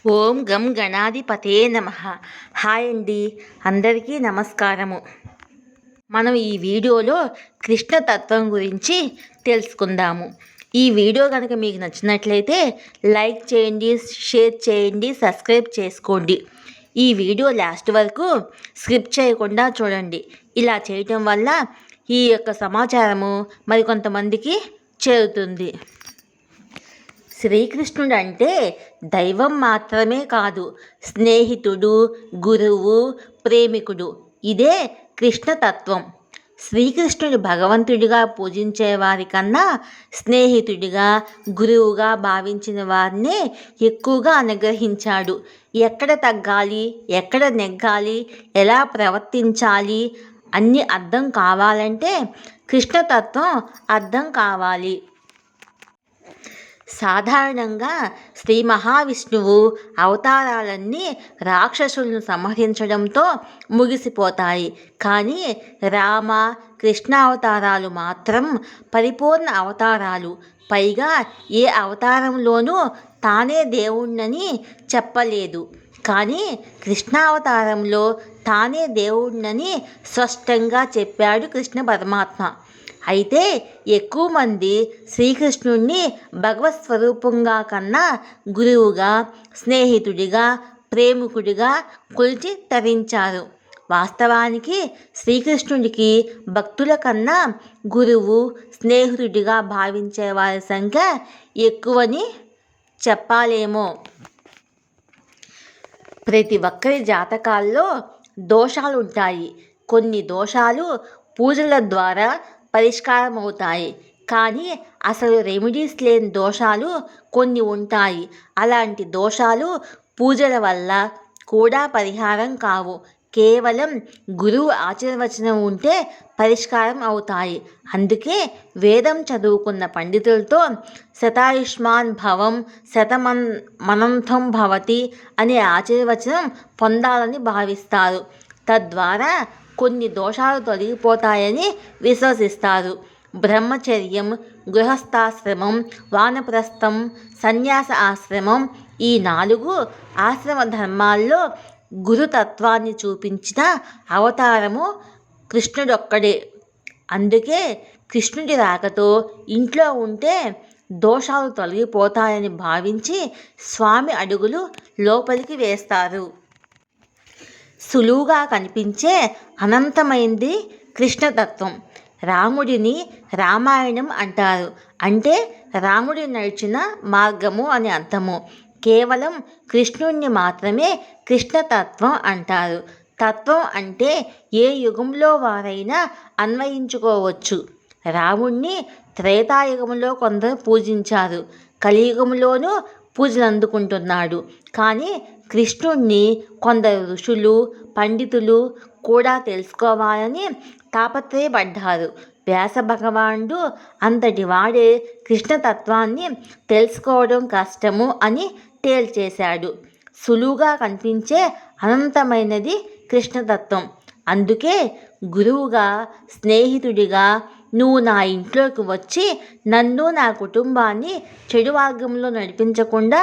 ఓం గం గణాధిపతే నమః. హాయ్ అండి, అందరికీ నమస్కారము. మనం ఈ వీడియోలో కృష్ణతత్వం గురించి తెలుసుకుందాము. ఈ వీడియో కనుక మీకు నచ్చినట్లయితే లైక్ చేయండి, షేర్ చేయండి, సబ్స్క్రైబ్ చేసుకోండి. ఈ వీడియో లాస్ట్ వరకు స్కిప్ చేయకుండా చూడండి. ఇలా చేయటం వల్ల ఈ యొక్క సమాచారము మరికొంతమందికి చేరుతుంది. శ్రీకృష్ణుడు అంటే దైవం మాత్రమే కాదు, స్నేహితుడు, గురువు, ప్రేమికుడు. ఇదే కృష్ణతత్వం. శ్రీకృష్ణుడు భగవంతుడిగా పూజించే వారికన్నా స్నేహితుడిగా, గురువుగా భావించిన వారినే ఎక్కువగా అనుగ్రహించాడు. ఎక్కడ తగ్గాలి, ఎక్కడ నెగ్గాలి, ఎలా ప్రవర్తించాలి అన్నీ అర్థం కావాలంటే కృష్ణతత్వం అర్థం కావాలి. సాధారణంగా శ్రీ మహావిష్ణువు అవతారాలన్నీ రాక్షసులను సంహరించడంతో ముగిసిపోతాయి. కానీ రామ, కృష్ణ అవతారాలు మాత్రం పరిపూర్ణ అవతారాలు. పైగా ఏ అవతారంలోనూ తానే దేవుణ్ణని చెప్పలేదు. కానీ కృష్ణావతారంలో తానే దేవుణ్ణని స్పష్టంగా చెప్పాడు కృష్ణ పరమాత్మ. అయితే ఎక్కువ మంది శ్రీకృష్ణుణ్ణి భగవత్ స్వరూపంగా కన్నా గురువుగా, స్నేహితుడిగా, ప్రేమికుడిగా కొలిచి తరించారు. వాస్తవానికి శ్రీకృష్ణుడికి భక్తుల కన్నా గురువు, స్నేహితుడిగా భావించే వారి సంఖ్య ఎక్కువని చెప్పాలేమో. ప్రతి ఒక్కరి జాతకాల్లో దోషాలు ఉంటాయి. కొన్ని దోషాలు పూజల ద్వారా పరిష్కారం అవుతాయి. కానీ అసలు రెమెడీస్ లేని దోషాలు కొన్ని ఉంటాయి. అలాంటి దోషాలు పూజల వల్ల కూడా పరిహారం కావు. కేవలం గురువు ఆశీర్వచనం ఉంటే పరిష్కారం అవుతాయి. అందుకే వేదం చదువుకున్న పండితులతో శతాయుష్మాన్ భవం శతమనంతం భవతి అనే ఆశీర్వచనం పొందాలని భావిస్తారు. తద్వారా కొన్ని దోషాలు తొలగిపోతాయని విశ్వసిస్తారు. బ్రహ్మచర్యం, గృహస్థాశ్రమం, వానప్రస్థం, సన్యాస ఆశ్రమం, ఈ 4 ఆశ్రమ ధర్మాల్లో గురుతత్వాన్ని చూపించిన అవతారము కృష్ణుడొక్కడే. అందుకే కృష్ణుడి రాకతో ఇంట్లో ఉంటే దోషాలు తొలగిపోతాయని భావించి స్వామి అడుగులు లోపలికి వేస్తారు. సులువుగా కనిపించే అనంతమైంది కృష్ణతత్వం. రాముడిని రామాయణం అంటారు. అంటే రాముడి నడిచిన మార్గము అని అర్థము. కేవలం కృష్ణుణ్ణి మాత్రమే కృష్ణతత్వం అంటారు. తత్వం అంటే ఏ యుగంలో వారైనా అన్వయించుకోవచ్చు. రాముణ్ణి త్రేతాయుగంలో కొందరు పూజించారు. కలియుగంలోనూ పూజలు అందుకుంటున్నాడు. కానీ కృష్ణుణ్ణి కొందరు ఋషులు, పండితులు కూడా తెలుసుకోవాలని తాపత్రయపడ్డారు. వ్యాస భగవానుడు అంతటి వాడే కృష్ణతత్వాన్ని తెలుసుకోవడం కష్టము అని తేల్చేశాడు. సులువుగా కనిపించే అనంతమైనది కృష్ణతత్వం. అందుకే గురువుగా, స్నేహితుడిగా నువ్వు నా ఇంట్లోకి వచ్చి నన్ను, నా కుటుంబాన్ని చెడు మార్గంలో నడిపించకుండా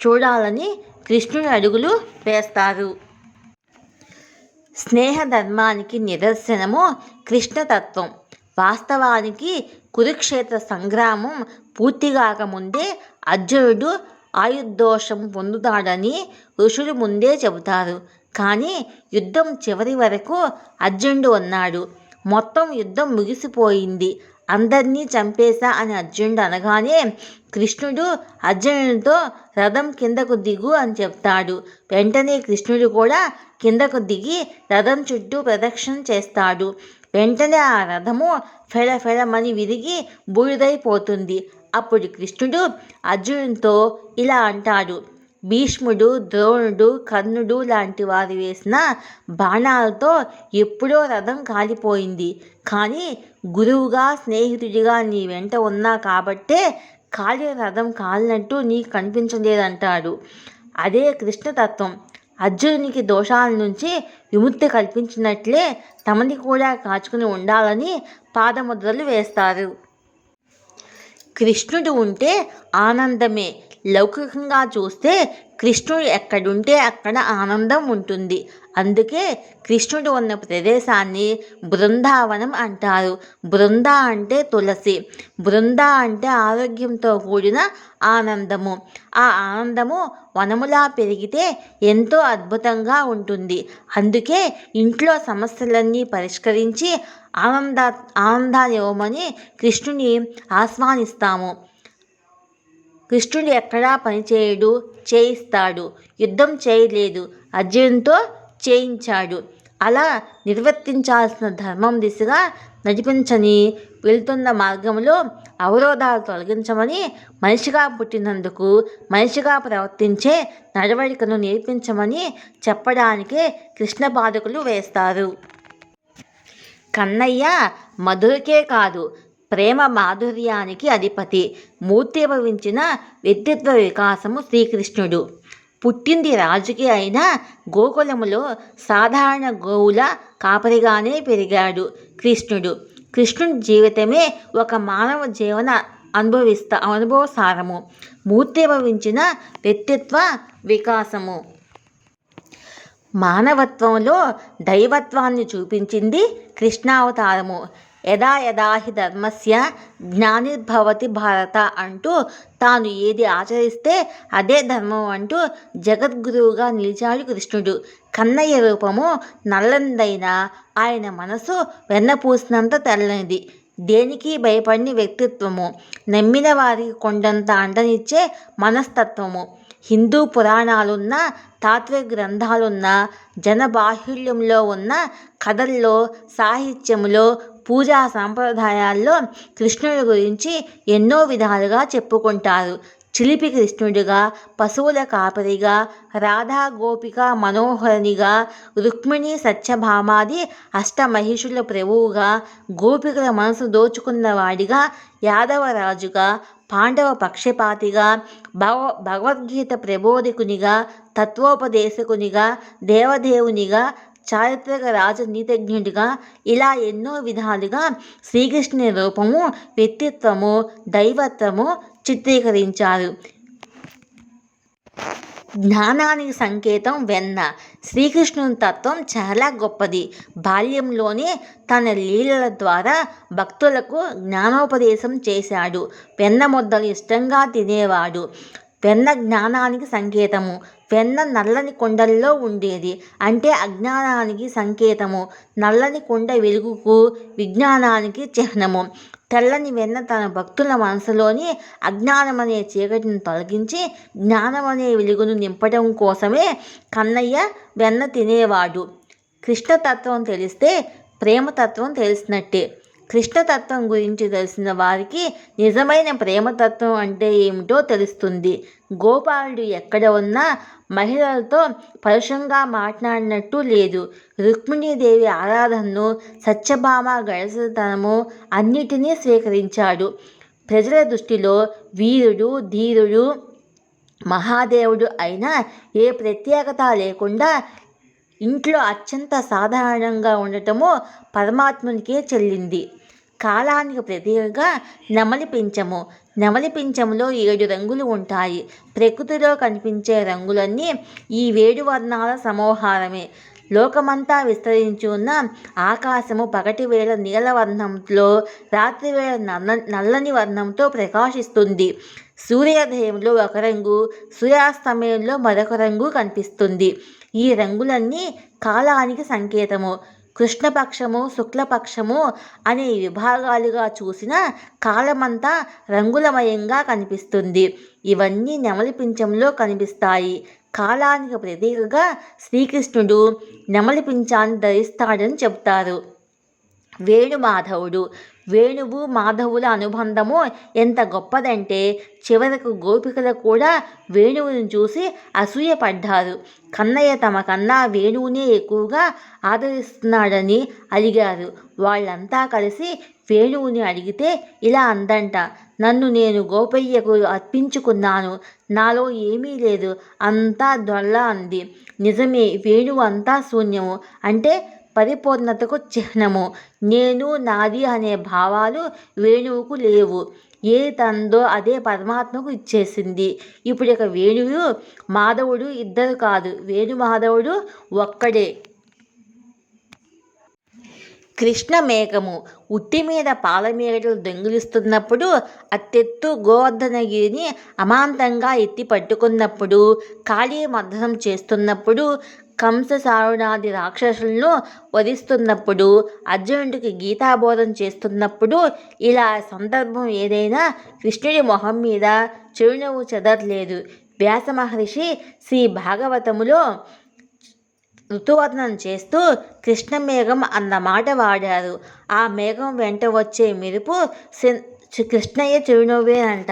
చూడాలని కృష్ణుని అడుగులు వేస్తారు. స్నేహధర్మానికి నిదర్శనము కృష్ణతత్వం. వాస్తవానికి కురుక్షేత్ర సంగ్రామం పూర్తిగాకముందే అర్జునుడు ఆయుర్దోషం పొందుతాడని ఋషులు ముందే చెబుతారు. కానీ యుద్ధం చివరి వరకు అర్జునుడు ఉన్నాడు. మొత్తం యుద్ధం ముగిసిపోయింది. అందరినీ చంపేశా అని అర్జునుడు అనగానే కృష్ణుడు అర్జునుడితో రథం కిందకు దిగు అని చెప్తాడు. వెంటనే కృష్ణుడు కూడా కిందకు దిగి రథం చుట్టూ ప్రదక్షిణ చేస్తాడు. వెంటనే ఆ రథము ఫెడఫెడమని విరిగి బూడిదైపోతుంది. అప్పుడు కృష్ణుడు అర్జునుడితో ఇలా అంటాడు: భీష్ముడు, ద్రోణుడు, కర్ణుడు లాంటి వారు వేసిన బాణాలతో ఎప్పుడో రథం కాలిపోయింది. కానీ గురువుగా, స్నేహితుడిగా నీ వెంట ఉన్నా కాబట్టే కాలిన రథం కాలినట్టు నీకు కనిపించలేదంటాడు. అదే కృష్ణతత్వం. అర్జునునికి దోషాల నుంచి విముక్తి కల్పించినట్లే తమని కూడా కాచుకుని ఉండాలని పాదముద్రలు వేస్తారు. కృష్ణుడు ఉంటే ఆనందమే, లౌకికంగా చూస్తే కృష్ణుడు ఎక్కడుంటే అక్కడ ఆనందం ఉంటుంది. అందుకే కృష్ణుడు ఉన్న ప్రదేశాన్ని బృందావనం అంటారు. బృంద అంటే తులసి, బృంద అంటే ఆరోగ్యంతో కూడిన ఆనందము. ఆ ఆనందము వనములా పెరిగితే ఎంతో అద్భుతంగా ఉంటుంది. అందుకే ఇంట్లో సమస్యలన్నీ పరిష్కరించి ఆనందాన్ని ఇవ్వమని కృష్ణుని ఆహ్వానిస్తాము. కృష్ణుడు ఎక్కడా పనిచేయడు, చేయిస్తాడు. యుద్ధం చేయలేదు, అర్జునుడితో చేయించాడు. అలా నిర్వర్తించాల్సిన ధర్మం దిశగా నడిపించని వెళ్తున్న మార్గంలో అవరోధాలు తొలగించమని, మనిషిగా పుట్టినందుకు మనిషిగా ప్రవర్తించే నడవడికను నేర్పించమని చెప్పడానికే కృష్ణ పాదుకలు వేస్తారు. కన్నయ్య మధురకే కాదు, ప్రేమ మాధుర్యానికి అధిపతి. మూర్తిభవించిన వ్యక్తిత్వ వికాసము శ్రీకృష్ణుడు. పుట్టింది రాజుకి అయినా గోకులములో సాధారణ గోవుల కాపరిగానే పెరిగాడు కృష్ణుడు. కృష్ణుడి జీవితమే ఒక మానవ జీవన అనుభవసారము. మూర్తిభవించిన వ్యక్తిత్వ వికాసము. మానవత్వంలో దైవత్వాన్ని చూపించింది కృష్ణావతారము. యదా యదా హి ధర్మస్య గ్లానిర్భవతి భారత అంటూ తాను ఏది ఆచరిస్తే అదే ధర్మం అంటూ జగద్గురువుగా నిలిచాడు కృష్ణుడు. కన్నయ్య రూపము నల్లనిదైనా ఆయన మనసు వెన్నపూసినంత తెల్లనిది. దేనికి భయపడిన వ్యక్తిత్వము. నమ్మిన వారికి కొండంత అండనిచ్చే మనస్తత్వము. హిందూ పురాణాలున్న, తాత్విక గ్రంథాలున్న, జనబాహుళ్యంలో ఉన్న కథల్లో, సాహిత్యంలో, పూజా సంప్రదాయాల్లో కృష్ణుడి గురించి ఎన్నో విధాలుగా చెప్పుకుంటారు. చిలిపి కృష్ణుడిగా, పశువుల కాపరిగా, రాధా గోపిక మనోహరునిగా, రుక్మిణి సత్యభామాది అష్టమహిషుల ప్రభువుగా, గోపికల మనసు దోచుకున్నవాడిగా, యాదవరాజుగా, పాండవ పక్షపాతిగా, భగవద్గీత ప్రబోధకునిగా, తత్వోపదేశకునిగా, దేవదేవునిగా, చారిత్రక రాజనీతిజ్ఞుడిగా, ఇలా ఎన్నో విధాలుగా శ్రీకృష్ణుని రూపము, వ్యక్తిత్వము, దైవత్వము చిత్రీకరించారు. జ్ఞానానికి సంకేతం వెన్న. శ్రీకృష్ణుని తత్వం చాలా గొప్పది. బాల్యంలోనే తన లీలల ద్వారా భక్తులకు జ్ఞానోపదేశం చేశాడు. వెన్న ముద్దలు ఇష్టంగా తినేవాడు. వెన్న జ్ఞానానికి సంకేతము. వెన్న నల్లని కొండల్లో ఉండేది, అంటే అజ్ఞానానికి సంకేతము. నల్లని కొండ వెలుగుకు, విజ్ఞానానికి చిహ్నము. తెల్లని వెన్న తన భక్తుల మనసులోని అజ్ఞానమనే చీకటిని తొలగించి జ్ఞానమనే వెలుగును నింపడం కోసమే కన్నయ్య వెన్న తినేవాడు. కృష్ణతత్వం తెలిస్తే ప్రేమతత్వం తెలిసినట్టే. కృష్ణతత్వం గురించి తెలిసిన వారికి నిజమైన ప్రేమతత్వం అంటే ఏమిటో తెలుస్తుంది. గోపాలుడు ఎక్కడ ఉన్నా మహిళలతో పరుషంగా మాట్లాడినట్టు లేదు. రుక్మిణీదేవి ఆరాధనను, సత్యభామ గడసతనము అన్నిటినీ స్వీకరించాడు. ప్రజల దృష్టిలో వీరుడు, ధీరుడు, మహాదేవుడు అయినా ఏ ప్రత్యేకత లేకుండా ఇంట్లో అత్యంత సాధారణంగా ఉండటము పరమాత్మునికే చెల్లింది. కాలానికి ప్రతీకగా నెమలి పించము. నెమలి పించములో 7 రంగులు ఉంటాయి. ప్రకృతిలో కనిపించే రంగులన్నీ ఈ 7 వర్ణాల సమూహారమే. లోకమంతా విస్తరించి ఉన్న ఆకాశము పగటి వేళ నీలవర్ణంలో, రాత్రివేళ నల్లని వర్ణంతో ప్రకాశిస్తుంది. సూర్యోదయంలో ఒక రంగు, సూర్యాస్తమయంలో మరొక రంగు కనిపిస్తుంది. ఈ రంగులన్నీ కాలానికి సంకేతము. కృష్ణపక్షము, శుక్లపక్షము అనే విభాగాలుగా చూసిన కాలమంతా రంగులమయంగా కనిపిస్తుంది. ఇవన్నీ నెమలి పింఛంలో కనిపిస్తాయి. కాలానికి ప్రతీకగా శ్రీకృష్ణుడు నెమలి పింఛాన్ని ధరిస్తాడని చెబుతారు. వేణుమాధవుడు. వేణువు మాధవుల అనుబంధము ఎంత గొప్పదంటే చివరకు గోపికలు కూడా వేణువుని చూసి అసూయపడ్డారు. కన్నయ్య తమ కన్నా వేణువునే ఎక్కువగా ఆదరిస్తున్నాడని అడిగారు. వాళ్ళంతా కలిసి వేణువుని అడిగితే ఇలా అందంట, నన్ను నేను గోపయ్యకు అర్పించుకున్నాను, నాలో ఏమీ లేదు, అంతా దొల్ల అంది. నిజమే, వేణువు అంతా శూన్యము, అంటే పరిపూర్ణతకు చిహ్నము. నేను, నాది అనే భావాలు వేణువుకు లేవు. ఏ తందో అదే పరమాత్మకు ఇచ్చేసింది. ఇప్పుడు ఇక వేణువు మాధవుడు ఇద్దరు కాదు, వేణు మాధవుడు ఒక్కడే. కృష్ణ మేఘము ఉట్టి మీద పాలమేడలు దొంగిలిస్తున్నప్పుడు, అత్తెత్తు గోవర్ధనగిరిని అమాంతంగా ఎత్తి పట్టుకున్నప్పుడు, కాళీమర్దనం చేస్తున్నప్పుడు, కంససారుణాది రాక్షసులను వధిస్తున్నప్పుడు, అర్జునుడికి గీతాబోధం చేస్తున్నప్పుడు, ఇలా సందర్భం ఏదైనా కృష్ణుడి మొహం మీద చిరునవ్వు చెదరలేదు. వ్యాస మహర్షి శ్రీ భాగవతములో ఋతువర్ణనం చేస్తూ కృష్ణమేఘం అన్న మాట వాడారు. ఆ మేఘం వెంట వచ్చే మెరుపు కృష్ణయ్య చిరునవ్వేనంట.